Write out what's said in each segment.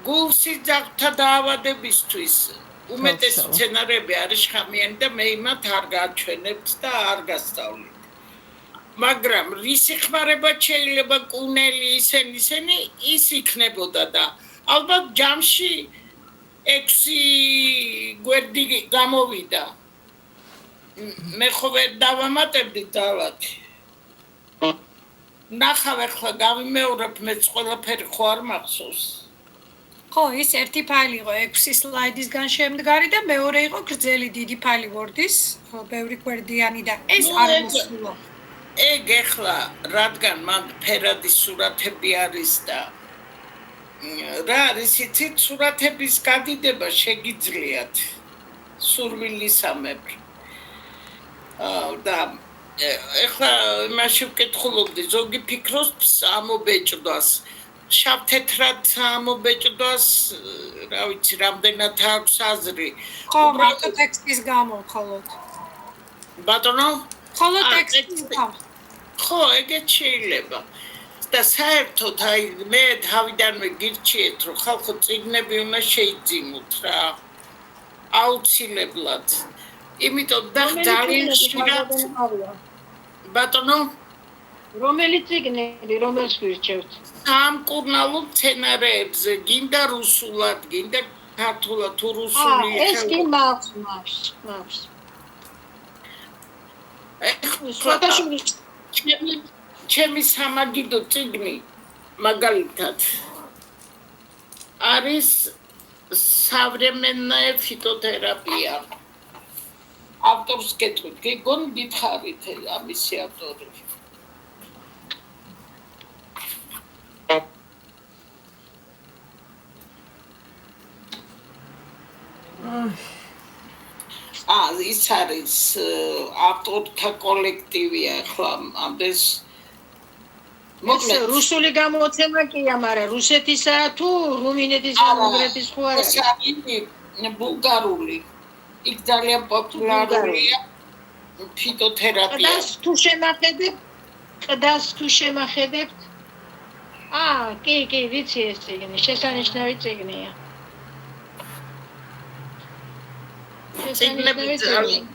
გულსი ძაღლთა დაავადებისთვის უმეტეს სცენარები არის შხამიანი და მე იმათ არ გაჩვენებთ და არ გასწავლით. მაგრამ რისი ხმარება შეიძლება კუნელი ისენი ის იქნებოდა და ალბათ ჯამში 6 გვერდი გამოვიდა. მე ხო ვერ დავამატებდი დავათი. ნახავ ახლა გავიმეორებ მეც ყველაფერი ხო არ მახსოვს. ხო, ის ერთი ფაილი იყო 6 სლაიდისგან შემდგარი და მეორე იყო გრძელი დიდი ფაილი Word-ის, ხო, ბევრი გვერდიანი და ეს არ მოსულა. ეგ ახლა რადგან მან ფერადი სურათები არის და რა არის იცით სურათების გადიდება შეგიძლიათ სურვილისამებრ. და ახლა მაშინ ვკითხულობდი ზოგი ფიქრობს ამობეჭდვას შავ-თეთრად ამობეჭდვას რა ვიცი რამდენად აქვს აზრი ხო მარტო ტექსტის გამო მხოლოდ ბატონო მხოლოდ ტექსტის გამო ხო ეგეც შეიძლება და საერთოდ აი მე თავიდანვე გირჩიეთ რომ ხალხო წიგნები უნდა შეიძინოთ რა აუცილებლად იმიტომ და ძალიან ხშირად ბატონო რომელი წიგნები რომელს ვირჩევთ სამკურნალო სცენარებზე გინდა რუსულად გინდა ქართულად თუ რუსული ეს კი მაქვს ჩემი სამაგიდო წიგნი მაგალითად არის სავრემენная ფიტოთერაპია ავტორს კეთვით გიგონ გითხარით ამისი ავტორი ის არის ავტორთა კოლექტივი ახლა ამდეს მოკლედ რუსული გამოცემა კია, მაგრამ რუსეთისა თუ რუმინეთის და უნგრეთის ხო არ არის? ბულგარული. იქ ძალიან პოპულარულია ფიტოთერაპია. ყდას თუ შემახედებთ? კი, ვიცი ეს წიგნი, შესანიშნავი წიგნია.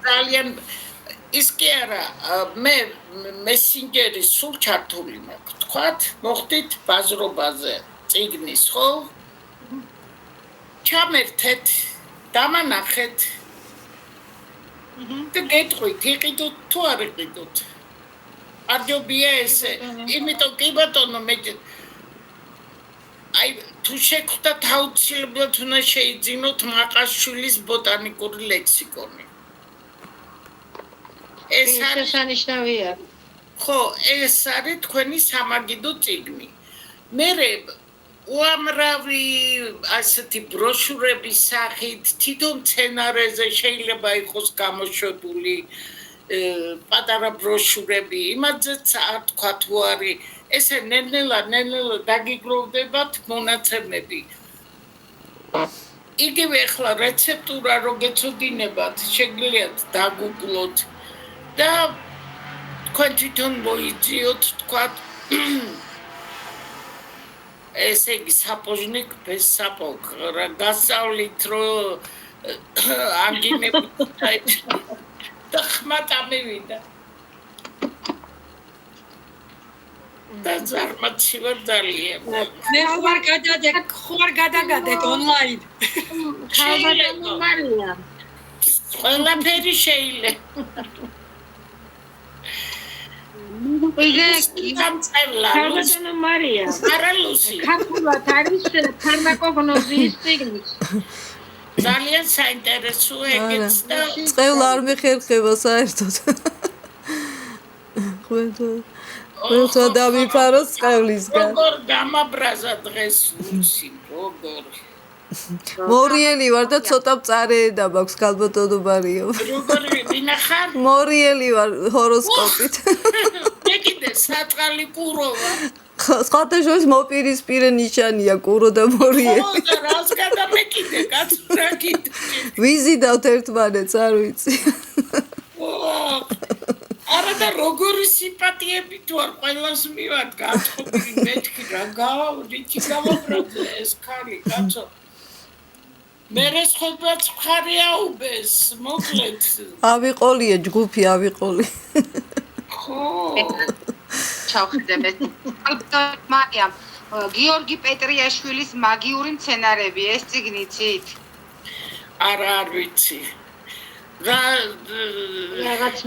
ძალიან ის კი არა მე მესენჯერის სულ ჩართული მაქვს თქვათ მოხდით ბაზრობაზე წიგნის ხო ჩამერთეთ დამანახეთ და გეტყვით იყიდოთ თუ არ იყიდოთ არჯობია ესე იმიტომ კი ბატონო მე აი თუ შეგხვდათ აუცილებლად უნდა შეიძინოთ მაყაშვილის ბოტანიკური ლექსიკონი ეს არის შესანიშნავია. ხო, ეს არის თქვენი სამაგიდო წიგნი. მერე უამრავი ასეთი ბროშურების სახით თვითონ სცენარეზე შეიძლება იყოს გამოშვებული პატარა ბროშურები, იმათზეც არ თქვა თუ არის ესე ნელ-ნელა დაგიგროვდებათ მონაცემები. იგივე ახლა რეცეპტურა რო გეცოდინებათ, შეგიძლიათ დაგუგლოთ და თქვენ თვითონ მოიძიოთ თქვათ ესე იგი საპოჟნიკ без сапог რა გასავლით რომ ანგინებით და ხმატ ამევიდა და ზარმაცივარ ძალიან მე ხوار გადაგადეთ ონლაინ ხალბატონო მარია ყველაფერი შეიძლება ხალბატონო მარია არა ლუსი ქართულად არის ფარმაკოგნოზის წიგნი ძალიან საინტერესოა ეგეც და წყევლა არ მეხერხება საერთოდ ყველთა დავიფაროს წყევლისგან როგორ გამაბრაზა დღეს ლუსი როგორ მორიელი ვარ და ცოტა მწარეედა მაქვს ქალბატონო მარიო როგორ ვინახარ მორიელი ვარ ჰოროსკოპით მე კიდე საწყალი კუროვა სხვათაშორის მოპირისპირე ნიშანია კურო და მორიელი ხო და რას გადამეკიდე კაცო რა კიდე ვიზიდავთ ერთმანეთს არ ვიცი არა და როგორი სიმპათიებით ვარ ყველას მივად გათხოვილი მეთქი რა რითი გავაბრალე ეს ხალი კაცო მე რესხობაც ხარი აუბეს მოკლედ ავიყოლია ჯგუფი ავიყოლი ხო ჩავხდებეთ მარიამ გიორგი პეტრიაშვილის მაგიური მცენარეები ეს წიგნი იცით არა არ ვიცი რაღაც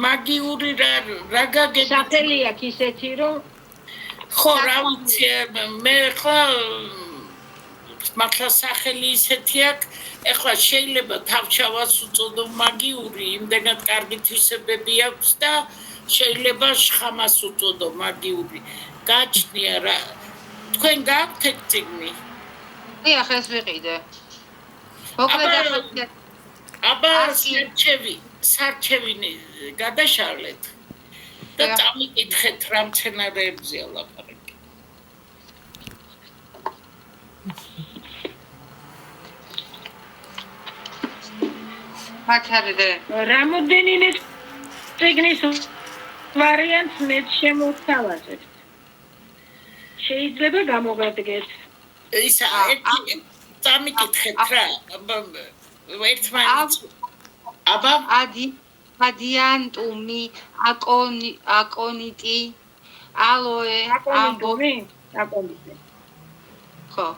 მაგიური რა გაგები სახელი აქვს ისეთი რომ ხო რა ვიცი მე ხო მართლა სახელი ისეთი აქვს ეხლა შეიძლება თავჩავას უწოდო მაგიური იმდენად კარგი თვისებები აქვს და შეიძლება შხამას უწოდო მაგიური გაჩნია რა თქვენ გაქვთ ეგ წიგნი დიახ ეს ვიყიდე მოკლედ აბა სარჩევინი გადაშალეთ და წამიკითხეთ რა მცენარეებზეა ლაპარაკი მათარდე რამოდენიმე წიგნის ვარიანტს მე შემოვთავაზებ. შეიძლება გამოვადგეთ. ისა ერთი წამიკითხეთ რა ერთმანეთს აბა ადიანტუმი აკონიტი ალოე აკონიტი ხო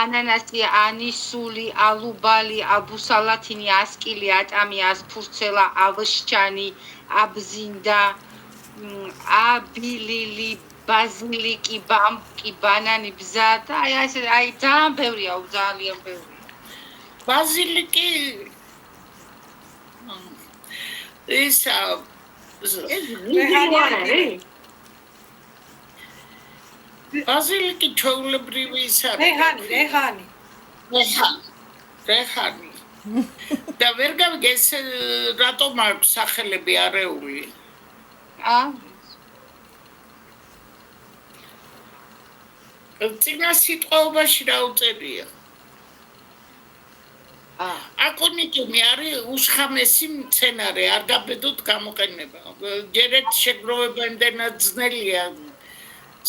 ანანასი ანისული ალუბალი აბუსალათინი ასკილი ატამი ასფურცელა ავშჩანი აბზინდა აბილილი ბაზილიკი ბამბუკი ბანანი ბზა და აი ძალიან ბევრია ძალიან ბევრი ბაზილიკი ისა ბაზილიკი ჩაულებრივი ის არის რეჰანი და ვერ გავიგეს რატომ აქვს სახელები არეული წინა სიტყვაობაში რა უწერია აკონიტუმი არის უშხამესი მცენარე არ გაბედოთ გამოყენება ჯერეთ შეგროვება იმდენად ძნელია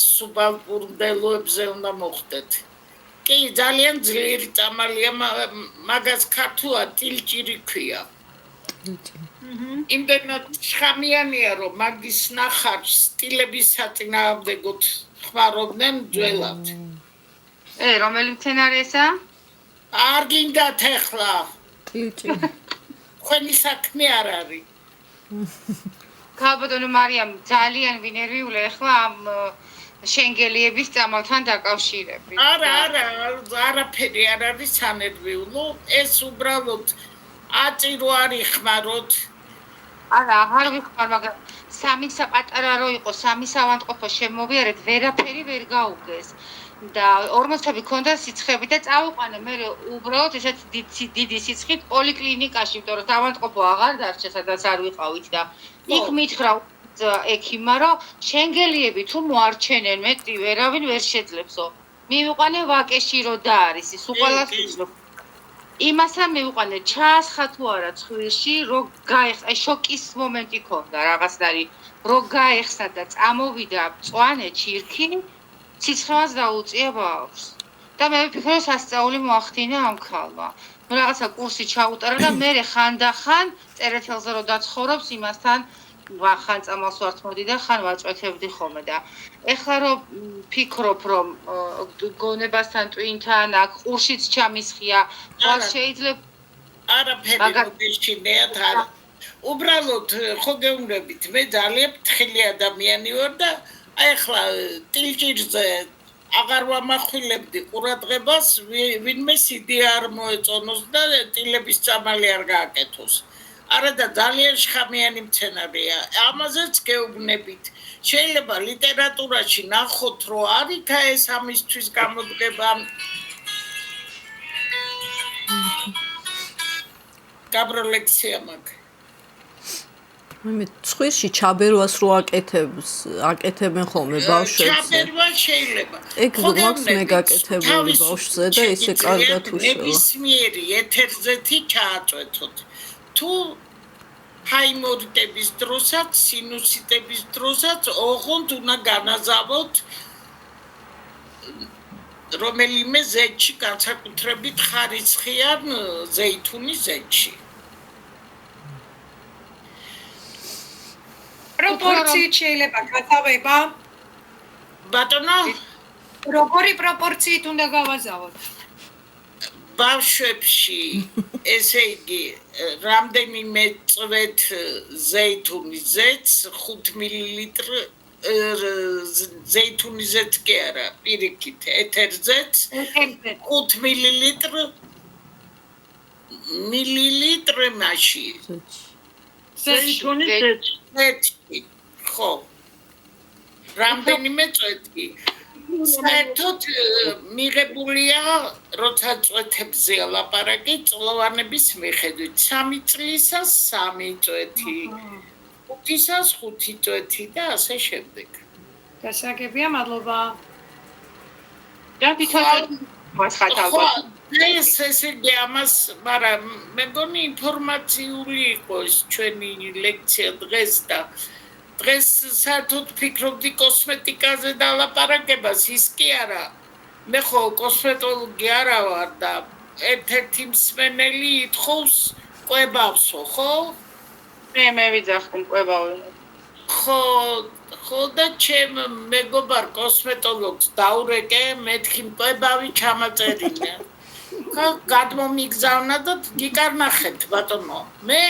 სუბალპურმდელოებზე უნდა მოხდეთ კი ძალიან ძლიერი წამალია მაგას ქართულად ტილჭირი ქვია იმდენად შხამიანია რომ მაგის ნახარს სტილების საწინააღმდეგოდ ხმარობდნენ ძველად რომელი მცენარეა არ გინდათ ახლა ტილჭი თქვენი საქმე არ არის ქალბატონო მარიამ ძალიან ვინერვიულია ახლა ამ შენგელიების წამალთან დაკავშირებით არაფერი არ არის სანერვიულო ეს უბრალოდ აწირო არ იხმაროთ არა აღარ ვიხმარ მაგრამ სამი საპატარა რო იყო სამი სავანტყოფო შემოვიარეთ ვერაფერი ვერ გაუგეს და 40-ები ქონდა სიცხები და წავიყვანე მე უბრალოდ ესეთ დიდი სიცხით პოლიკლინიკაში იმიტომ რომ სავანტყოფო აღარ დარჩა სადაც არ ვიყავით და იქ მითხრა ექიმმა რომ შენგელიები თუ მოარჩენენ მეტი ვერავინ ვერ შეძლებსო მივიყვანე ვაკეში რო და არის ის უყალას იმასთან მივიყვანე ჩაასხა თუ არა ცხვირში რო გაეხსნა შოკის მომენტი ქონდა რაღაცნაირი რო გაეხსნა და წამოვიდა მწვანე ჩირქი ციცხვას დაუწია ბავშვს და მე ვფიქრე რომ სასწაული მოახდინა ამ ქალმა ნუ რაღაცა კურსი ჩაუტარა და მე ხანდახან წერეთელზე რო დაცხოვრობს იმასთან ხან წამალს ვართ მოდი და ხან ვაწვეთებდი ხოლმე და ეხლა რომ ფიქრობ რომ გონებასთან ტვინთან აქ ყურშიც ჩამისხია ხვალ შეიძლება არაფერი მოგეშინიათ არა უბრალოდ ხო გეუბნებით მე ძალიან ფრთხილი ადამიანი ვარ და ეხლა ტილჭირზე აღარ ვამახვილებდი ყურადღებას ვინმე სიდი არ მოეწონოს და ტილების წამალი არ გააკეთოს არა და ძალიან შხამიანი მცენარეა ამაზეც გეუბნებით შეიძლება ლიტერატურაში ნახოთ რომ არ იქა ეს ამისთვის გამოდგება გაბროლექსია მაგ მე ცხვირში ჩაბერვას რო აკეთებენ ხოლმე ბავშვებზე ჩაბერვა შეიძლება ეგ მაქვს მე გაკეთებული ბავშვზე და ისე კარგად უშველა ნებისმიერი ეთერზეთი ჩააწვეთოთ თუ ჰაიმორიტების დროსაც, სინუსიტების დროსაც ოღონდ უნდა განაზავოთ რომელიმე ზეთში განსაკუთრებით ხარისხიან ზეითუნის ზეთში. პროპორციით შეიძლება გატავება? ბატონო, როგორი პროპორციით უნდა გავაზავოთ? ბავშვებში, ესე იგი, რამდენიმე წვეთ ზეითუნის ზეთს 5 მილილიტრი ზეითუნის ზეთს კი არა, პირიქით, ეთერზეთს 5 მილილიტრი მასში. ზეითუნის ზეთი, ხო. რამდენიმე წვეთი. საერთოდ მიღებულია, როცა წვეთებზე ლაპარაკი, წლოვანების მიხედვით 3 წლისას 3 წვეთი, 5-ისას 5 წვეთი და ასე შემდეგ. გასაგებია, მადლობა. და თვითონ მასხათავად. ეს იგი ამას, მაგრამ მე მგონი ინფორმაციული იყო ეს ჩვენი ლექცია დღეს და დღეს საერთოდ ფიქრობდი კოსმეტიკაზე და ლაპარაკებას, ის კი არა. მე ხო კოსმეტოლოგი არა ვარ და ერთ-ერთი მსმენელი ითხოვს კვებავსო, ხო? მე ვიძახდი კვებავი. ხო და ჩემ მეგობარ კოსმეტოლოგს დაურეკე, მეთქი კვებავი ჩამაწერინა. გადმომიგზავნა და გიკარნახეთ ბატონო. მე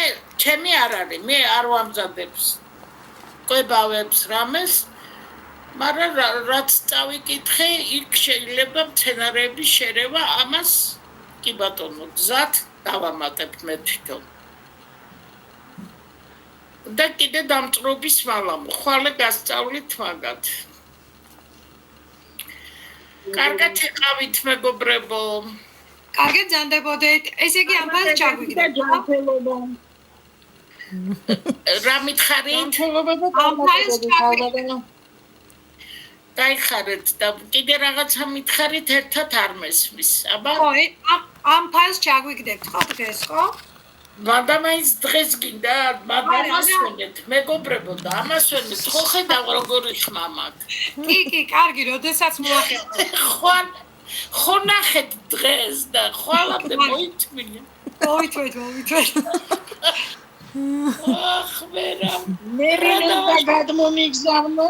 ჩემი არ არის, მე არ ვამზადებს კვებავებს რამეს, მაგრამ რაც წავიკითხე, იქ შეიძლება მცენარეების შერევა, ამას კი ბატონო, გზად დავამატებ მე თვითონ. და კიდე დამწრობის მალამო, ხვალე გასწავლით მაგათ. კარგად იყავით მეგობრებო. კარგად ზანდებოდეთ. ესე იგი ამ ფაზს ჩაგვიგდეთ. რა მითხარით? ამ ფაზს ჩაგვიგდეთ. დაიხარეთ და კიდე რაღაცა მითხარით, ერთად არ მესმის. აბა? ხო, ამ ფაზს ჩაგვიგდეთ, ხო დღეს, ხო? მადამაის დღეს გინდა, ამასვენეთ, მეგობრებო და ამასვენეთ, ხო ხედავ როგორი ხმა მაქვს. კი, კარგი, როდესაც მოახერხეთ. ხო ნახეთ დღეს და ხვალამდე მოიწმინე. მოიწვეთ. ახ მერა. მე რა გადმომიგზავნო.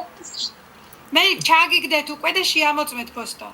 მე ჩაგიგდეთ უკვე და შეამოწმეთ პოსტო.